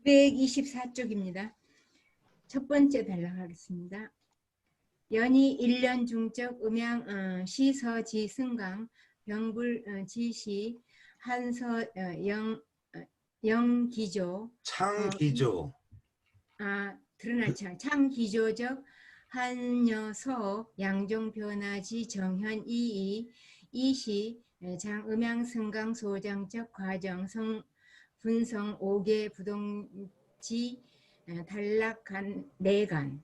224쪽입니다. 첫 번째 단락하겠습니다. 연이 1년 중적 음양 시서지 승강 병불 지시 한서 영기조 창기조 드러날 창기조적 한여서 양종 변화지 정현 이시 장음양 승강 소장적 과정 분성 5개 부동지 단락간 내간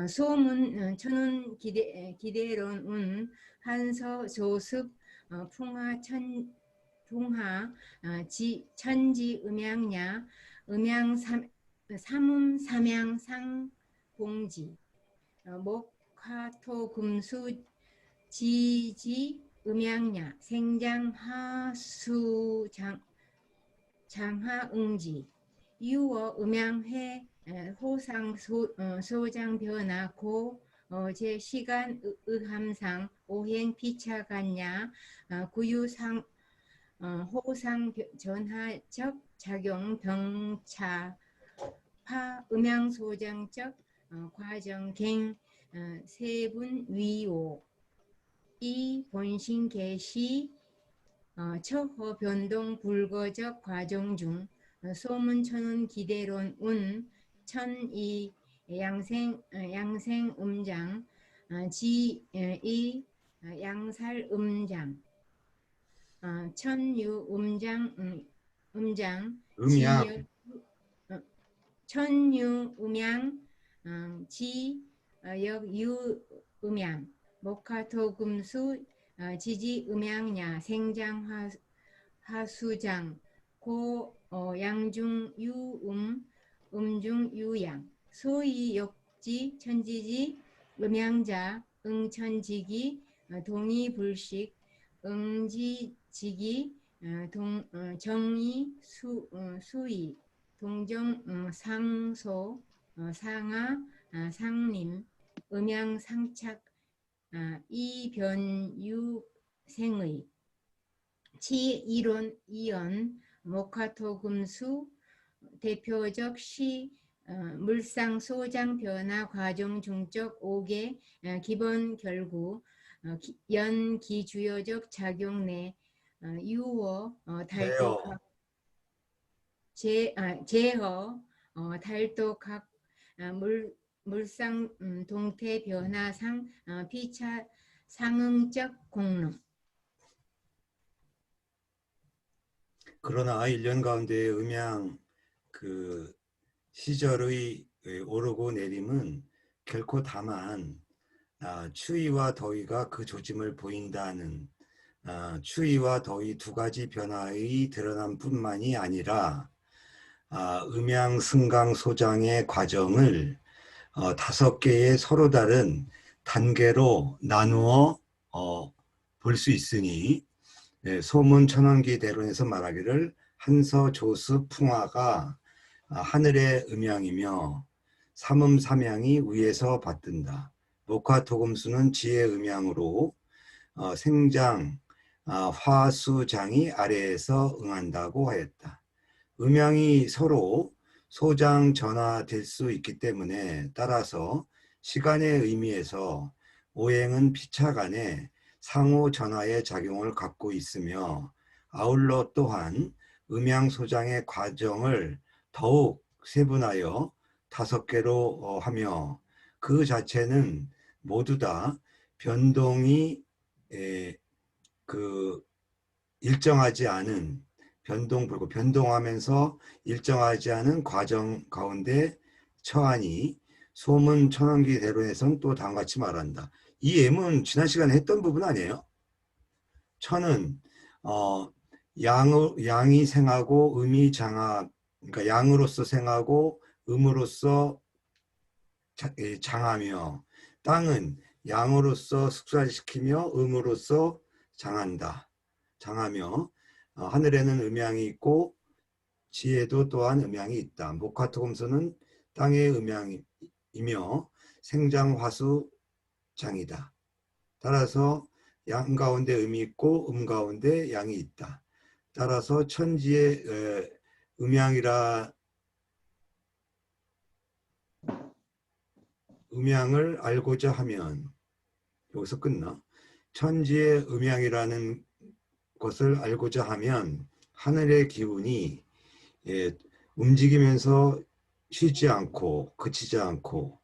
소문 천운 기대론 한서 조습 풍하 천지 음양야 음양 삼음 삼양 상공지 목화토 금수 지지 음양야 생장 하수 장하응지 유어 음양회 호상 소장 변화 고 제 시간 의함상 오행 피차간야 구유상 호상 전하적 작용 병차 파 음양 소장적 과정 갱 세분 위오 이 본신 개시 처허 변동 불거적 과정 중 소문 천운 기대론 천이 양생 음장 지이 양살 음장 천유 음장 음양 천유 음양 지역유 음양 목화토 금수 지지 음양야 생장 하수장 고 양중 유음 음중 유양 소위 역지 천지지 음양자 응천지기 동의불식 응지지기 정의 수의 동정 상소 상하 상림 음양 상착 이변유생의 치이론 이연 목화토금수 대표적 시 물상 소장 변화 과정 중적 5개 기본 결구 연기주요적 작용 내 유어 달도 제허 달도 각 물상 동태 변화상 피차 상응적 공론. 그러나 1년 가운데 음양 그 시절의 오르고 내림은 결코 다만 추위와 더위가 그 조짐을 보인다는 추위와 더위 두 가지 변화의 드러남 뿐만이 아니라 음양 승강 소장의 과정을 5개의 서로 다른 단계로 나누어 볼 수 있으니 소문 천원기 대론에서 말하기를 한서 조습 풍화가 하늘의 음양이며 삼음 삼양이 위에서 받든다. 목화토금수는 지의 음양으로 생장 화수장이 아래에서 응한다고 하였다. 음양이 서로 소장 전화될 수 있기 때문에 따라서 시간의 의미에서 오행은 피차 간에 상호 전화의 작용을 갖고 있으며 아울러 또한 음양 소장의 과정을 더욱 세분하여 5개로 하며 그 자체는 모두 다 변동이 일정하지 않은 변동하면서 일정하지 않은 과정 가운데 처하니 소문 천원기 대론에서는 또 다음과 같이 말한다. 이 예문 지난 시간에 했던 부분 아니에요? 천은 양이 생하고 음이 장하, 그러니까 양으로서 생하고 음으로서 장하며 땅은 양으로서 숙살시키며 음으로서 장하며 하늘에는 음양이 있고 지혜도 또한 음양이 있다. 목화토금수는 땅의 음양이며 생장화수장이다. 따라서 양 가운데 음이 있고 가운데 양이 있다. 따라서 천지의 음양이라 음양을 알고자 하면 여기서 끝나. 천지의 음양이라는 것을 알고자 하면 하늘의 기운이 예, 움직이면서 쉬지 않고 그치지 않고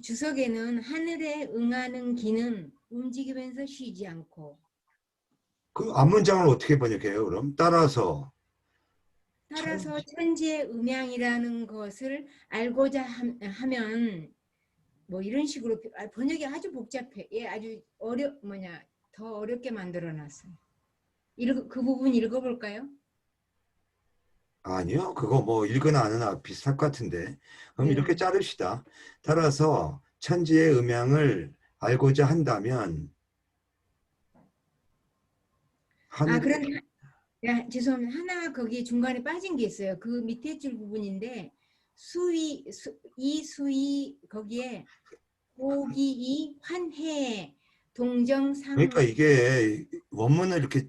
주석에는 하늘에 응하는 기는 움직이면서 쉬지 않고 그 앞문장을 어떻게 번역해요? 그럼 따라서 따라서 천지의 음양이라는 것을 알고자 하면 뭐 이런 식으로 번역이 아주 복잡해. 예, 아주 더 어렵게 만들어 놨어요. 그 부분 읽어볼까요? 아니요. 그거 뭐 읽으나 안 하나 비슷할 것 같은데. 그럼 이렇게 네. 자릅시다. 따라서 천지의 음양을 알고자 한다면 아, 하늘의 그런데 죄송합니다. 하나 거기 중간에 빠진 게 있어요. 그 밑에 줄 부분인데 이 수위 거기에 고기이 환해 그러니까 동정상 이게 원문을 이렇게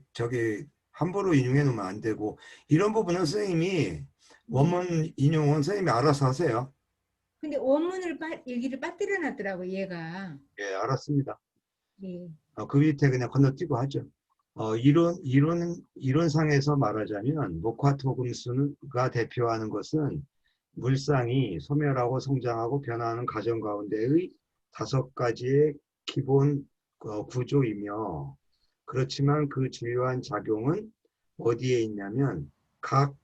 함부로 인용해 놓으면 안 되고 이런 부분은 선생님이 네. 원문 인용은 선생님이 알아서 하세요. 근데 원문을 여기를 빠뜨려 놨더라고 얘가. 예, 알았습니다. 예. 그 밑에 그냥 건너뛰고 하죠. 이론상에서 말하자면 목화토금수가 대표하는 것은 물상이 소멸하고 성장하고 변화하는 과정 가운데의 5가지의 기본 구조이며 그렇지만 그 주요한 작용은 어디에 있냐면 각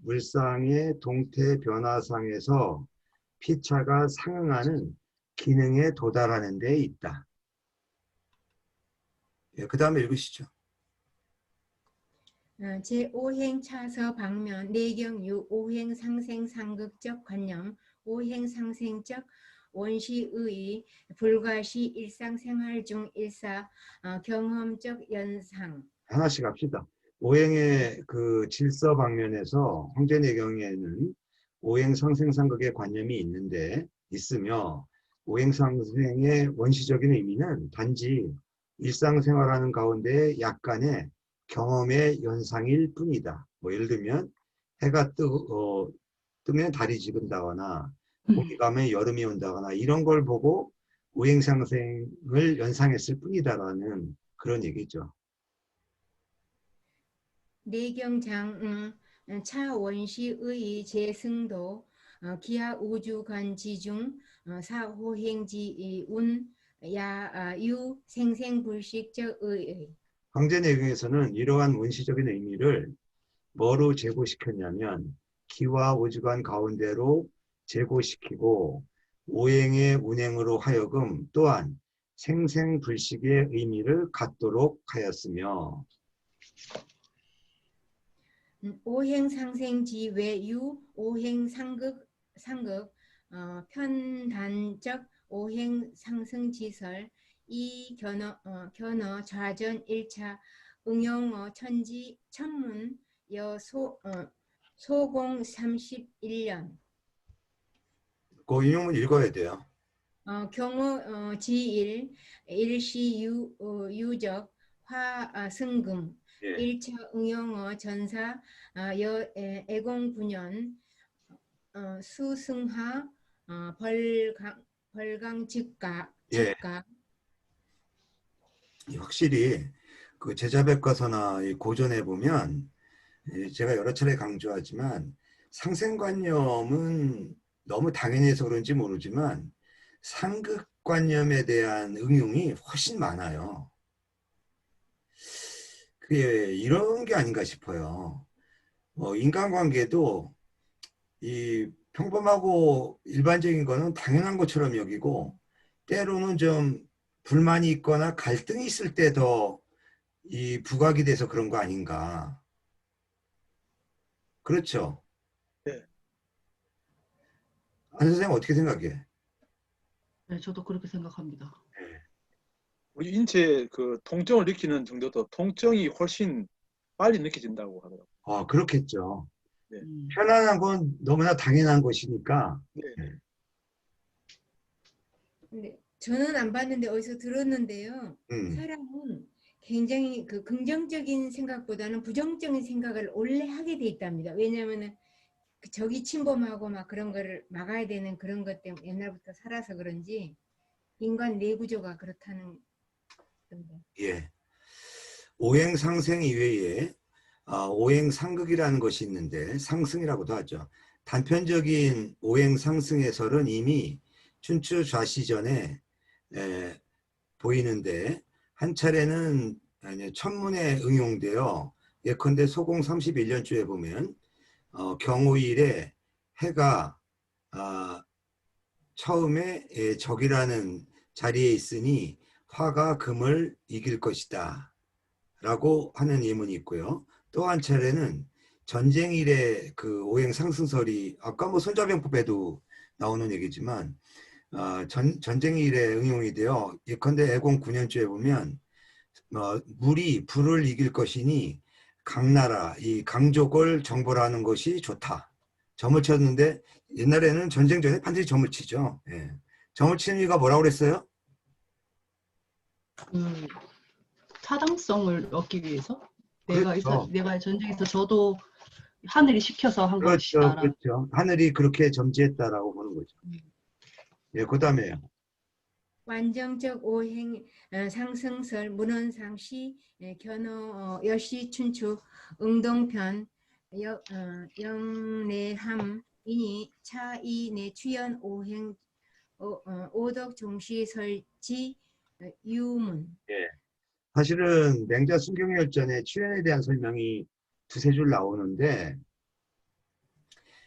물상의 동태 변화상에서 피차가 상응하는 기능에 도달하는 데 있다. 예, 그 다음에 읽으시죠. 제5행 차서 방면 내경유 오행 상생 상극적 관념 오행 상생적 원시의 불가시 일상생활 중 일사 경험적 연상 하나씩 합시다. 오행의 그 질서 방면에서 황제내경에는 오행 상생상극의 관념이 있으며 오행 상생의 원시적인 의미는 단지 일상생활하는 가운데 약간의 경험의 연상일 뿐이다. 뭐 예를 들면 해가 뜨면 달이 지근다거나 봄이 가면 여름이 온다거나 이런 걸 보고 오행 상생을 연상했을 뿐이다라는 그런 얘기죠. 내경장 차원시의 재승도 기하 우주관지중 사호행지 운야유 생생불식적의 황제내경에서는 이러한 원시적인 의미를 뭐로 제고시켰냐면 기와 우주관 가운데로 제고시키고 오행의 운행으로 하여금 또한 생생불식의 의미를 갖도록 하였으며 오행상생지 외유 오행상극 편단적 오행상승지설 이 견어 좌전 1차 응용어 천지 천문 소공 31년 그 인용문 읽어야 돼요. 경어 지일 일시 유적 화승금 예. 1차 응용어 전사 애공 9년 수승하 벌강 즉각 예. 확실히 그 제자백과서나 고전에 보면 제가 여러 차례 강조하지만 상생관념은 너무 당연해서 그런지 모르지만 상극관념에 대한 응용이 훨씬 많아요. 그게 이런 게 아닌가 싶어요. 인간관계도 이 평범하고 일반적인 거는 당연한 것처럼 여기고 때로는 좀 불만이 있거나 갈등이 있을 때 더 이 부각이 돼서 그런 거 아닌가. 그렇죠. 네. 안 선생님 어떻게 생각해? 네, 저도 그렇게 생각합니다. 우리 인체의 그 통증을 느끼는 정도도 통증이 훨씬 빨리 느껴진다고 하더라고요. 그렇겠죠. 네. 편안한 건 너무나 당연한 것이니까. 네. 근데 저는 안 봤는데 어디서 들었는데요. 음, 사람은 굉장히 긍정적인 생각보다는 부정적인 생각을 원래 하게 돼 있답니다. 왜냐하면은 적이 침범하고 막 그런 거를 막아야 되는 그런 것 때문에 옛날부터 살아서 그런지 인간 뇌구조가 그렇다는 건데. 예. 오행상생 이외에 오행상극이라는 것이 있는데 상승이라고도 하죠. 단편적인 오행상승 해설은 이미 춘추 좌시전에 보이는데 한 차례는 천문에 응용되어 예컨대 소공 31년쯤에 보면 경우일에 해가 처음에 적이라는 자리에 있으니 화가 금을 이길 것이다 라고 하는 예문이 있고요. 또 한 차례는 전쟁일의 그 오행 상승설이 아까 뭐 손자병법에도 나오는 얘기지만 전쟁일에 응용이 되어 예컨대 애공 9년쯤에 보면 물이 불을 이길 것이니 강나라 이 강족을 정벌하는 것이 좋다. 점을 쳤는데 옛날에는 전쟁 전에 반드시 점을 치죠. 예. 점을 치는 이유가 뭐라고 그랬어요? 타당성을 얻기 위해서 그렇죠. 내가 전쟁에서 저도 하늘이 시켜서 한 그렇죠. 것이다. 그렇죠. 하늘이 그렇게 점지했다라고 보는 거죠. 예, 그 다음에요. 완정적 오행 상승설 문헌상시 견호 여시춘추 응동편 영내함이니 차이내 추연 오행 오덕 종시 설지 유문. 예. 사실은 맹자 순경열전에 추연에 대한 설명이 두세 줄 나오는데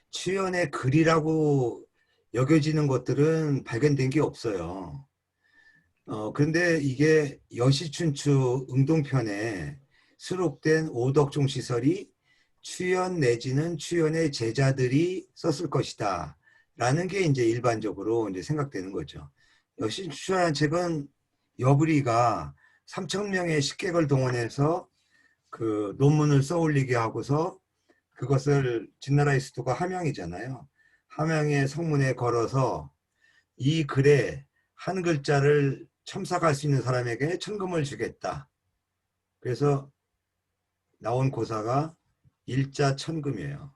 추연의 글이라고 여겨지는 것들은 발견된 게 없어요. 그런데 이게 여시춘추 응동편에 수록된 오덕종시설이 추연 내지는 추연의 제자들이 썼을 것이다 라는 게 이제 일반적으로 이제 생각되는 거죠. 여시춘추라는 책은 여부리가 3,000명의 식객을 동원해서 그 논문을 써올리게 하고서 그것을 진나라의 수도가 함양이잖아요. 함양의 성문에 걸어서 이 글에 한 글자를 첨삭할 수 있는 사람에게 천금을 주겠다. 그래서 나온 고사가 일자 천금이에요.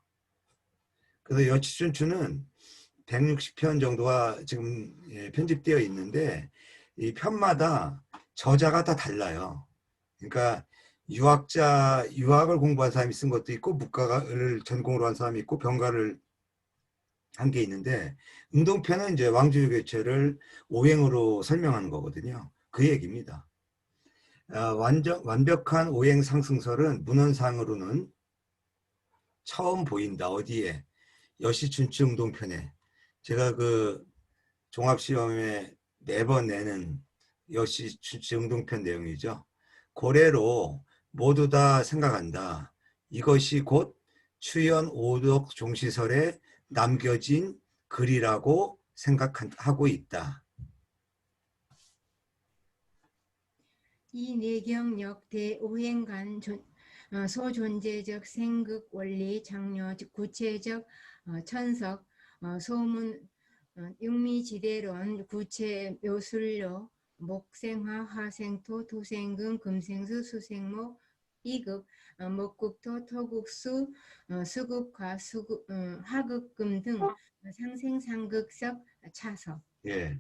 그래서 여시춘추는 160편 정도가 지금 편집되어 있는데 이 편마다 저자가 다 달라요. 그러니까 유학을 공부한 사람이 쓴 것도 있고 문과를 전공으로 한 사람이 있고 병가를 한 게 있는데 응동편은 이제 왕주유교체를 오행으로 설명하는 거거든요. 그 얘기입니다. 완벽한 오행 상승설은 문헌상으로는 처음 보인다. 어디에? 여시춘추 응동편에. 제가 그 종합시험에 매번 내는 여시춘추 응동편 내용이죠. 고래로 모두 다 생각한다. 이것이 곧 추연 오덕 종시설에 남겨진 글이라고 생각하고 있다. 이 내경역 대오행간 소존재적 생극 원리 장려 구체적 천석 소문 육미지대론 구체 묘술로 목생화 화생토 토생금 금생수 수생목 이극 목국토 토국수 수국화 화극금 등 상생상극석 차석. 예.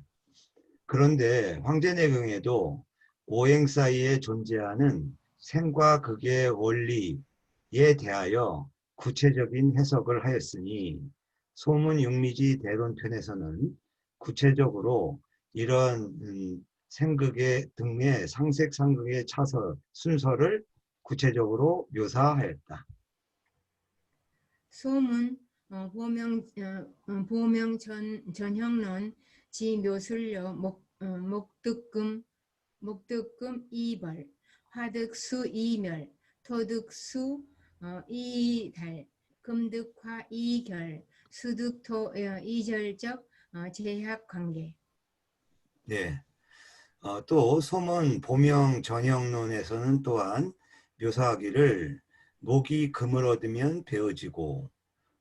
그런데 황제내경에도 오행 사이에 존재하는 생과 극의 원리에 대하여 구체적인 해석을 하였으니 소문 육미지 대론편에서는 구체적으로 이런 생극의 등의 상색상극의 차설 순서를 구체적으로 묘사하였다. 소문 보명 전형론 지 묘술료 목득금 이벌 화득수 이멸 토득수 이달 금득화 이결 수득토 이절적 제약관계. 네. 또 소문 보명 전형론에서는 또한 묘사하기를 목이 금을 얻으면 베어지고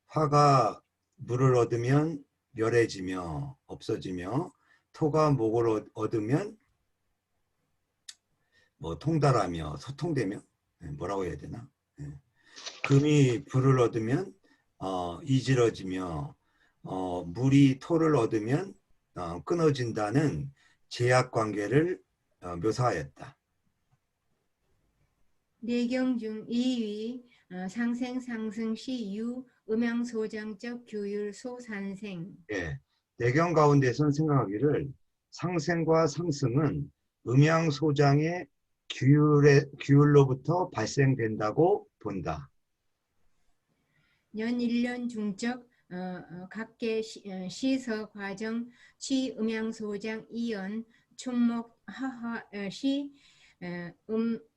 화가 물을 얻으면 멸해지며 없어지며 토가 목을 얻으면 뭐 통달하며 소통되며 뭐라고 해야 되나? 금이 불을 얻으면 이질어지며 물이 토를 얻으면 끊어진다는 제약 관계를 묘사하였다. 내경 중 2위 상생 상승 시 유 음양소장적 규율 소산생. 예, 내경 가운데서는 생각하기를 상생과 상승은 음양소장의 규율로부터 발생된다고 본다. 연 1년 중적 각계 시서 과정 취 음양소장 이연 춘목 하하 시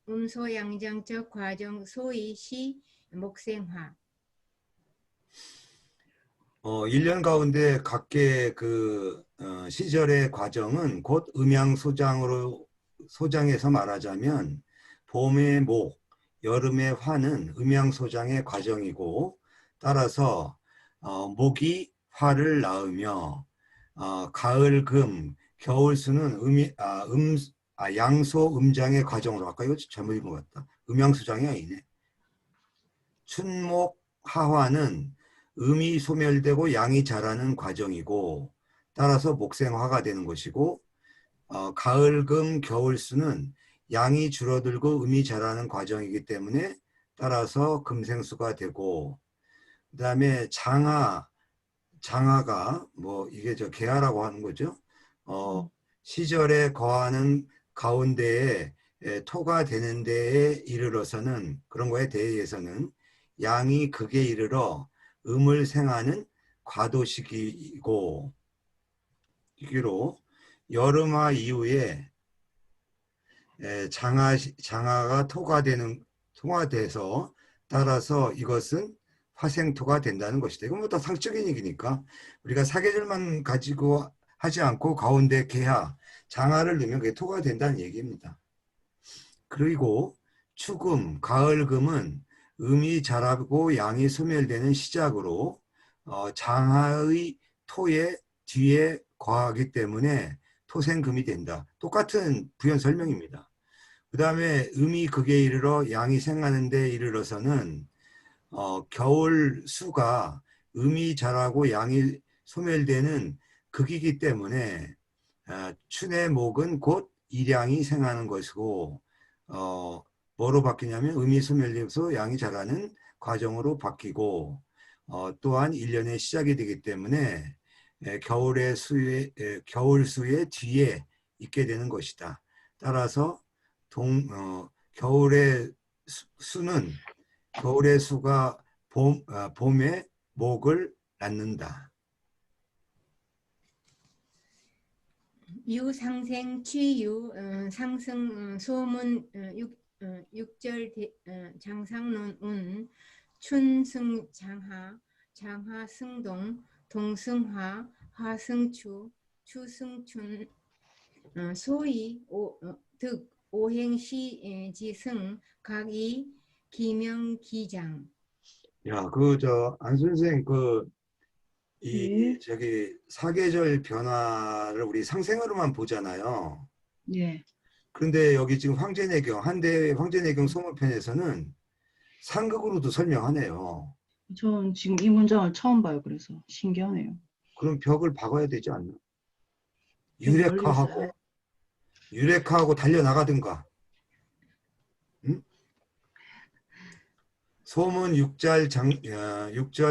음소양장적 과정 소위 시 목생화. 1년 가운데 각계 그 시절의 과정은 곧 소장에서 말하자면 봄의 목, 여름의 화는 음양소장의 과정이고 따라서 목이 화를 낳으며 가을 금, 겨울 수는 양소 음장의 과정으로 아까 이거 잘못 읽은 것 같다. 음양소장이 아니네. 춘목 하화는 음이 소멸되고 양이 자라는 과정이고 따라서 목생화가 되는 것이고 가을 금 겨울 수는 양이 줄어들고 음이 자라는 과정이기 때문에 따라서 금생수가 되고 그 다음에 장하가 뭐 이게 저 개하라고 하는 거죠. 시절에 거하는 가운데에 토가 되는 데에 이르러서는 그런 거에 대해서는 양이 극에 이르러 음을 생하는 과도 시기이고 이기로 여름화 이후에 장하가 통화돼서 따라서 이것은 화생토가 된다는 것이다. 이건 뭐 다 상적인 얘기니까 우리가 사계절만 가지고 하지 않고 가운데 개하, 장하를 넣으면 그게 토가 된다는 얘기입니다. 그리고 추금, 가을금은 음이 자라고 양이 소멸되는 시작으로 장하의 토의 뒤에 거하기 때문에 토생금이 된다. 똑같은 부연 설명입니다. 그 다음에 음이 극에 이르러 양이 생하는 데 이르러서는 겨울 수가 음이 자라고 양이 소멸되는 극이기 때문에 춘의 목은 곧 일양이 생하는 것이고 뭐로 바뀌냐면 음이 소멸돼서 양이 자라는 과정으로 바뀌고 또한 1년의 시작이 되기 때문에 겨울 수의 뒤에 있게 되는 것이다. 따라서 겨울의 수가 봄에 목을 낳는다. 유상생 취유 상승 소문 육절 장상론 운 춘승 장하 장하 승동 동승화 화승추 추승춘 소위 득 오행시 지승 각이 기명기장. 야, 안 선생 저기 사계절 변화를 우리 상생으로만 보잖아요. 예. 그런데 여기 지금 한대 황제내경 소문편에서는 상극으로도 설명하네요. 전 지금 이 문장을 처음 봐요. 그래서 신기하네요. 그럼 벽을 박아야 되지 않나? 멀리서 유레카하고 달려나가든가. 응? 소문 6절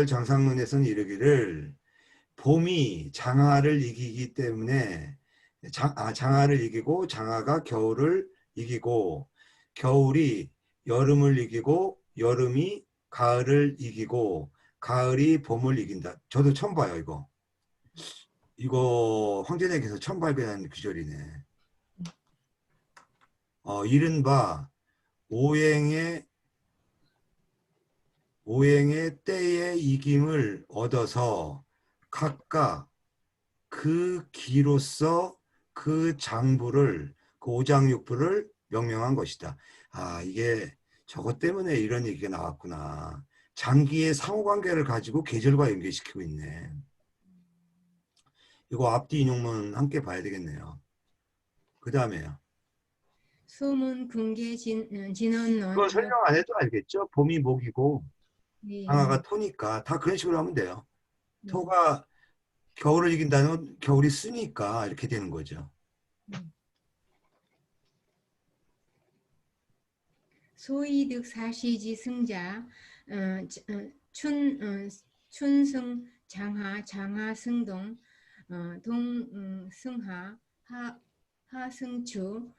장상론에서는 이르기를 봄이 장하를 이기기 때문에 장하를 이기고 장하가 겨울을 이기고 겨울이 여름을 이기고 여름이 가을을 이기고 가을이 봄을 이긴다. 저도 처음 봐요. 이거 황제내기에서 처음 발견한 구절이네. 이른바 오행의 때의 이김을 얻어서 각각 그 기로서 그 장부를 그 오장육부를 명명한 것이다. 이게 저것 때문에 이런 얘기가 나왔구나. 장기의 상호관계를 가지고 계절과 연결시키고 있네. 이거 앞뒤 인용문 함께 봐야 되겠네요. 그 다음에요. 소문 군계 진언론 그거 설명 안 해도 알겠죠? 봄이 목이고 네. 장하가 토니까 다 그런 식으로 하면 돼요. 네. 토가 겨울을 이긴다는 겨울이 쓰니까 이렇게 되는 거죠. 소이득 사시지 승자 춘승 장하 장하 승동 동 승하 하승추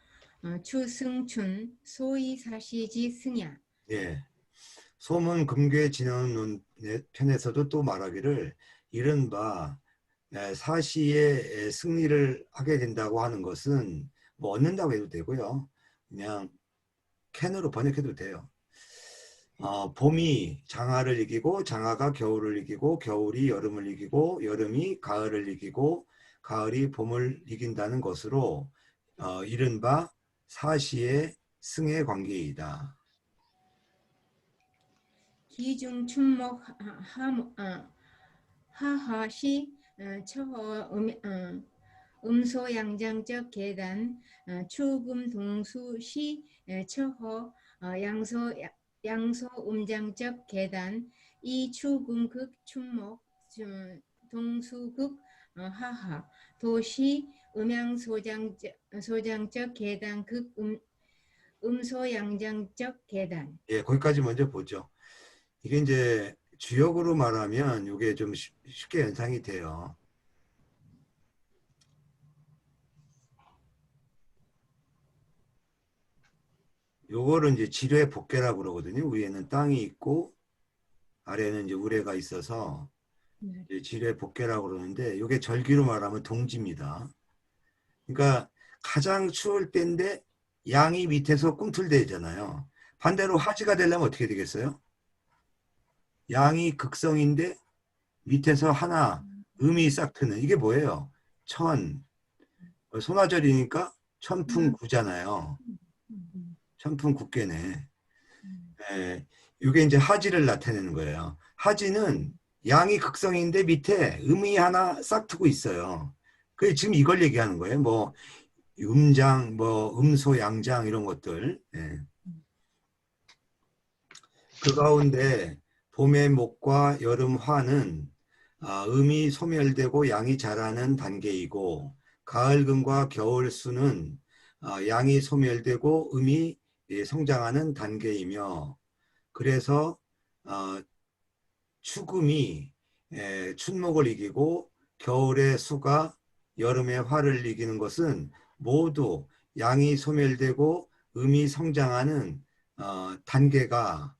추승춘 소이 사시지 승야. 예. 소문 금괴 진언 편에서도 또 말하기를 이른바 사시의 승리를 하게 된다고 하는 것은 뭐 얻는다고 해도 되고요. 그냥 캔으로 번역해도 돼요. 봄이 장하를 이기고 장하가 겨울을 이기고 겨울이 여름을 이기고 여름이 가을을 이기고 가을이 봄을 이긴다는 것으로 이른바 사시의 승의 관계이다. 기중 춘목 하하시 처허 음소양장적 계단 추금 동수시 처허 양소음장적 계단 이 추금극 춘목 동수극 하하 도시 음양소장적 계단 극 음소양장적 계단. 예, 거기까지 먼저 보죠. 이게 이제 주역으로 말하면 이게 좀 쉽게 연상이 돼요. 요거를 이제 지뢰 복개라고 그러거든요. 위에는 땅이 있고 아래는 이제 우레가 있어서 이제 지뢰 복개라고 그러는데 이게 절기로 말하면 동지입니다. 그러니까 가장 추울 때인데 양이 밑에서 꿈틀대잖아요. 반대로 하지가 되려면 어떻게 되겠어요? 양이 극성인데 밑에서 하나 음이 싹 트는 이게 뭐예요? 소나절이니까 천풍구잖아요. 천풍국계네. 예, 이게 이제 하지를 나타내는 거예요. 하지는 양이 극성인데 밑에 음이 하나 싹 트고 있어요. 그 지금 이걸 얘기하는 거예요. 뭐 음장, 뭐 음소, 양장 이런 것들. 예. 그 가운데 봄의 목과 여름 화는 음이 소멸되고 양이 자라는 단계이고 가을금과 겨울수는 양이 소멸되고 음이 성장하는 단계이며 그래서 추금이 춘목을 이기고 겨울의 수가 여름의 화를 이기는 것은 모두 양이 소멸되고 음이 성장하는 단계가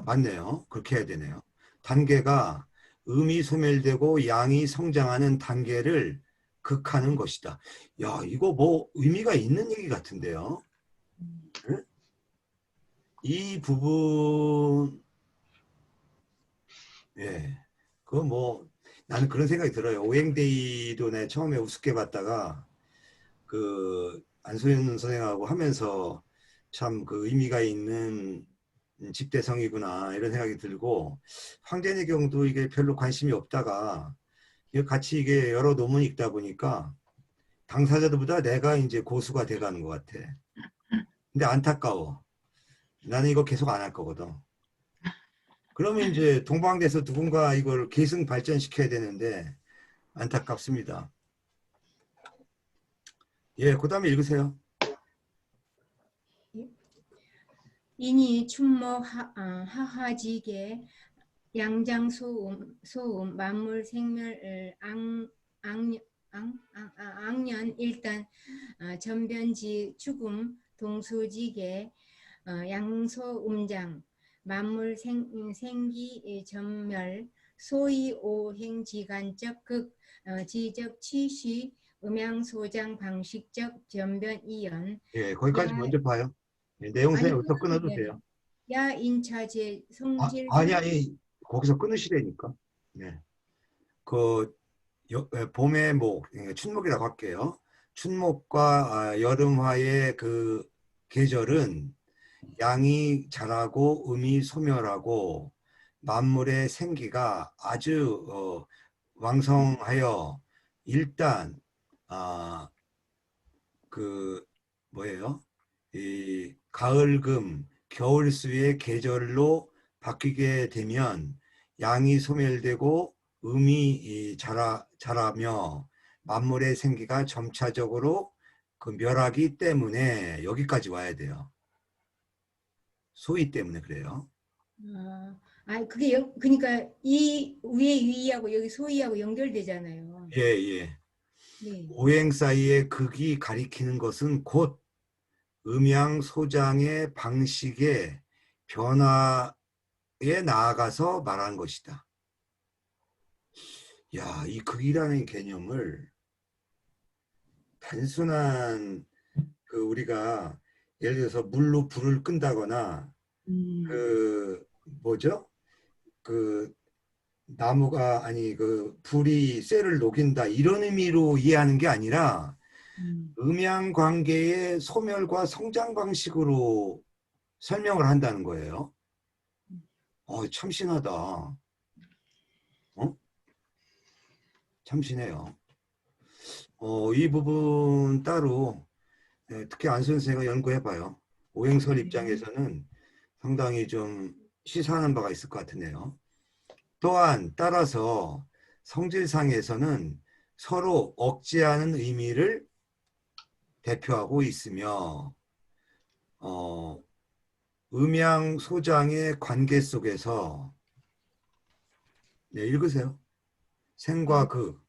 맞네요. 그렇게 해야 되네요. 단계가 음이 소멸되고 양이 성장하는 단계를 극하는 것이다. 야, 이거 뭐 의미가 있는 얘기 같은데요. 응? 이 부분, 예, 그거 뭐 나는 그런 생각이 들어요. 오행데이도 내 처음에 우습게 봤다가 그 안소연 선생하고 하면서 참 그 의미가 있는 집대성이구나 이런 생각이 들고 황제의 경우도 이게 별로 관심이 없다가 같이 이게 여러 논문 읽다 보니까 당사자들보다 내가 이제 고수가 돼가는 것 같아. 근데 안타까워. 나는 이거 계속 안 할 거거든. 그러면 이제 동방대에서 누군가 이걸 계승 발전시켜야 되는데 안타깝습니다. 예, 그 다음에 읽으세요. 이니 춘목 하하지게 양장소음 만물 생멸 악년 일단 전변지 죽음 동수지계 양소음장 만물 생기 전멸 소위 오행지간적 극 지적 취시 음양소장 방식적 전변 이연. 예, 거기까지 먼저 봐요. 예, 내용상에 여기서 끊어도 돼요. 야인차제 성질. 아니, 거기서 끊으시라니까. 네. 봄의 목, 춘목이라고 할게요. 춘목과 여름화의 그 계절은 양이 자라고 음이 소멸하고 만물의 생기가 아주 왕성하여 일단 그 뭐예요? 이 가을금, 겨울수의 계절로 바뀌게 되면 양이 소멸되고 음이 자라며 만물의 생기가 점차적으로 그 멸하기 때문에 여기까지 와야 돼요. 소위 때문에 그래요. 그게 그러니까 이 위에 위하고 여기 소위하고 연결되잖아요. 예, 예. 네. 오행 사이의 극이 가리키는 것은 곧 음양소장의 방식의 변화에 나아가서 말한 것이다. 야, 이 극이라는 개념을 단순한 그 우리가 예를 들어서 물로 불을 끈다거나 그 뭐죠? 그 나무가 아니 그 불이 쇠를 녹인다 이런 의미로 이해하는 게 아니라 음양 관계의 소멸과 성장 방식으로 설명을 한다는 거예요. 참신하다. 참신해요. 이 부분 따로 특히 안 선생가 연구해봐요. 오행설 입장에서는 상당히 좀 시사하는 바가 있을 것 같으네요. 또한 따라서 성질상에서는 서로 억제하는 의미를 대표하고 있으며 음양소장의 관계 속에서 네, 읽으세요. 생과 극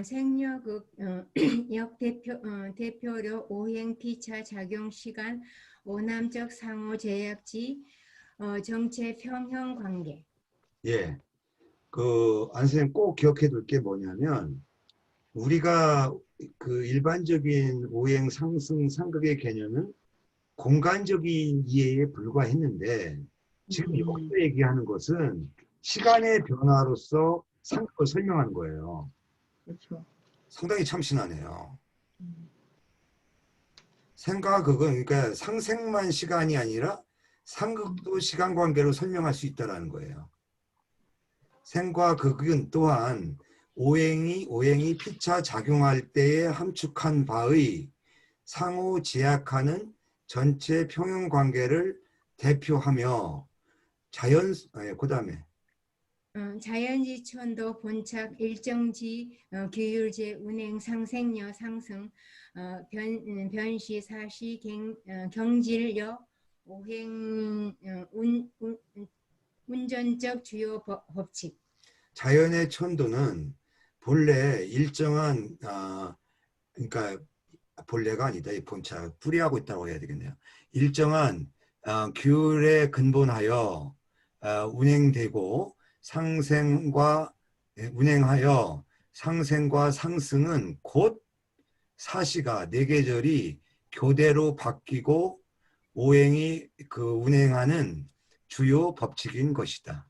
생녀극 대표로 오행 피차 작용 시간 오남적 상호 제약지 정체 평형 관계. 예, 안 선생님 꼭 기억해 둘 게 뭐냐면 우리가 그 일반적인 오행 상승 상극의 개념은 공간적인 이해에 불과했는데 지금 여기서 얘기하는 것은 시간의 변화로서 상극을 설명하는 거예요. 그렇죠. 상당히 참신하네요. 생과 극은 그러니까 상생만 시간이 아니라 상극도 시간 관계로 설명할 수 있다는 거예요. 생과 극은 또한 오행이 피차 작용할 때에 함축한 바의 상호 제약하는 전체 평형 관계를 대표하며 그다음에 자연지천도 본착 일정지 규율제 운행 상생여 상승 변시 사시 경질여 오행 운전적 주요 법칙. 자연의 천도는 본래 일정한 그러니까 본래가 아니다. 이 본착 뿌리하고 있다고 해야 되겠네요. 일정한 규율에 근본하여 운행하여 상생과 상승은 곧 사시가 네 계절이 교대로 바뀌고 오행이 그 운행하는 주요 법칙인 것이다.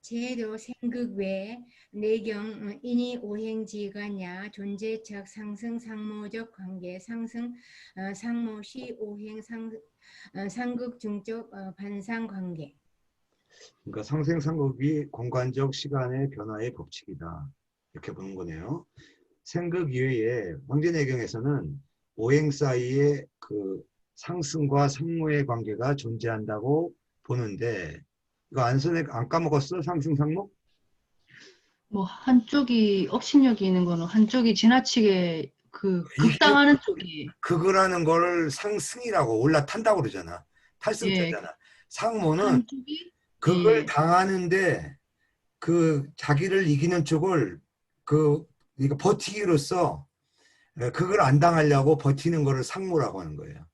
제도 생극 외 내경 인이 오행지가냐 존재착 상승 상모적 관계 상승 상모시 오행 상극 중적 반상 관계. 그러니까 상생상극이 공간적 시간의 변화의 법칙이다. 이렇게 보는 거네요. 생극 이외에 황제내경에서는 오행 사이에 그 상승과 상모의 관계가 존재한다고 보는데 이거 안 까먹었어? 상승 상모? 뭐 한쪽이 업신여기 있는 거는 한쪽이 지나치게 그 극당하는 쪽이 극이라는 걸 상승이라고 올라탄다고 그러잖아. 예, 탈승자잖아. 상모는 한쪽이 극을 예, 당하는데 그 자기를 이기는 쪽을 그러니까 버티기로써 그걸 안 당하려고 버티는 거를 상모라고 하는 거예요.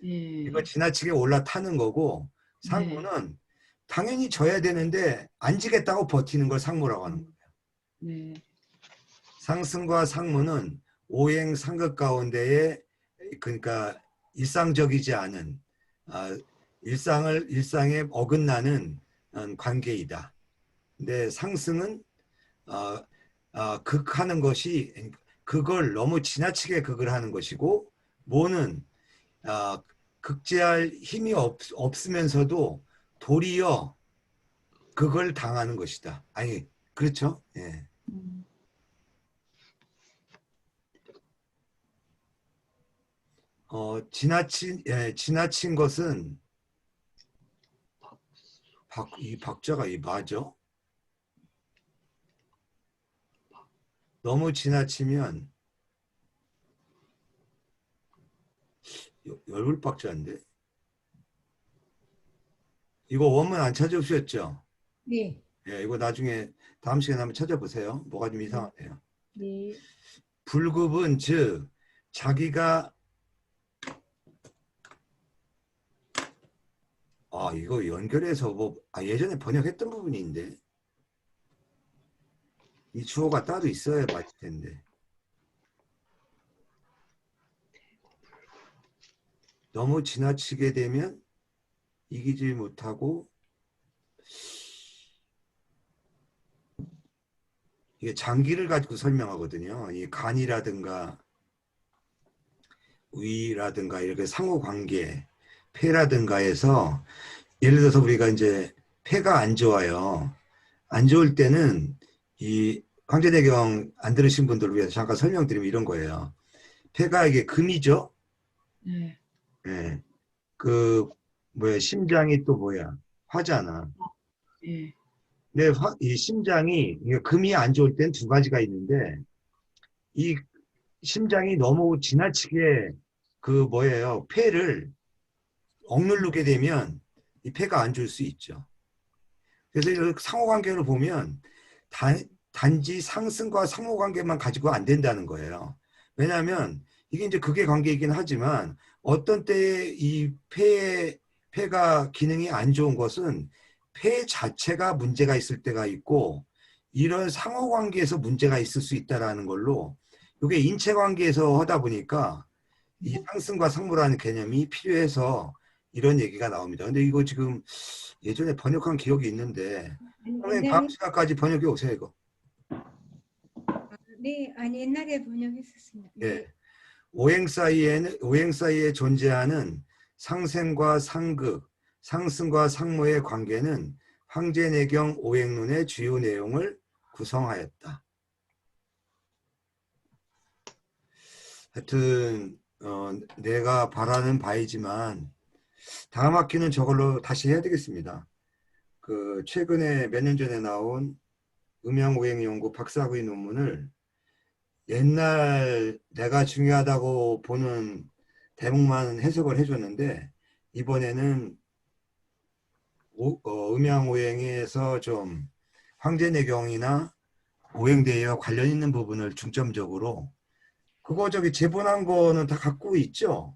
이거 예, 지나치게 올라타는 거고 네, 상모는 당연히 져야 되는데 안 지겠다고 버티는 걸 상모라고 하는 거예요. 네, 상승과 상모는 오행 상극 가운데에 그러니까 일상적이지 않은 일상에 어긋나는 관계이다. 근데 상승은 극하는 것이 그걸 너무 지나치게 극을 하는 것이고 모는 극제할 힘이 없으면서도 도리어 그걸 당하는 것이다. 아니 그렇죠? 예. 지나친 것은 이 박자가 맞아? 너무 지나치면 열불 박자인데 이거 원문 안 찾아보셨죠? 네. 예, 이거 나중에 다음 시간에 한번 찾아보세요. 뭐가 좀 이상하네요. 네. 불급은 즉 자기가 이거 연결해서 예전에 번역했던 부분인데 이 주어가 따로 있어야 맞을 텐데 너무 지나치게 되면 이기지 못하고 이게 장기를 가지고 설명하거든요. 이 간이라든가 위라든가 이렇게 상호관계, 폐라든가 해서 예를 들어서 우리가 이제 폐가 안 좋아요. 안 좋을 때는 이 황제내경 안 들으신 분들을 위해서 잠깐 설명드리면 이런 거예요. 폐가 이게 금이죠. 네. 예. 심장이 또 화잖아. 예. 근데 이 심장이 금이 안 좋을 땐 두 가지가 있는데 이 심장이 너무 지나치게 폐를 억누르게 되면 이 폐가 안 좋을 수 있죠. 그래서 이 상호관계를 보면 단지 상승과 상호관계만 가지고 안 된다는 거예요. 왜냐하면 이게 이제 극의 관계이긴 하지만 어떤 때에 이 폐가 기능이 안 좋은 것은 폐 자체가 문제가 있을 때가 있고 이런 상호관계에서 문제가 있을 수 있다는 걸로 이게 인체관계에서 하다 보니까 이 상승과 상무라는 개념이 필요해서 이런 얘기가 나옵니다. 근데 이거 지금 예전에 번역한 기억이 있는데 선생님 다음 시간까지 번역해 오세요 이거. 네, 아니 옛날에 번역했었습니다. 네. 예. 오행 사이에 존재하는 상생과 상극, 상승과 상모의 관계는 황제내경 오행론의 주요 내용을 구성하였다. 하여튼 내가 바라는 바이지만 다음 학기는 저걸로 다시 해야 되겠습니다. 최근에 몇 년 전에 나온 음양오행연구 박사학위 논문을 옛날 내가 중요하다고 보는 대목만 해석을 해줬는데 이번에는 음양오행에서 좀 황제내경이나 오행대회와 관련 있는 부분을 중점적으로 그거 제본한 거는 다 갖고 있죠?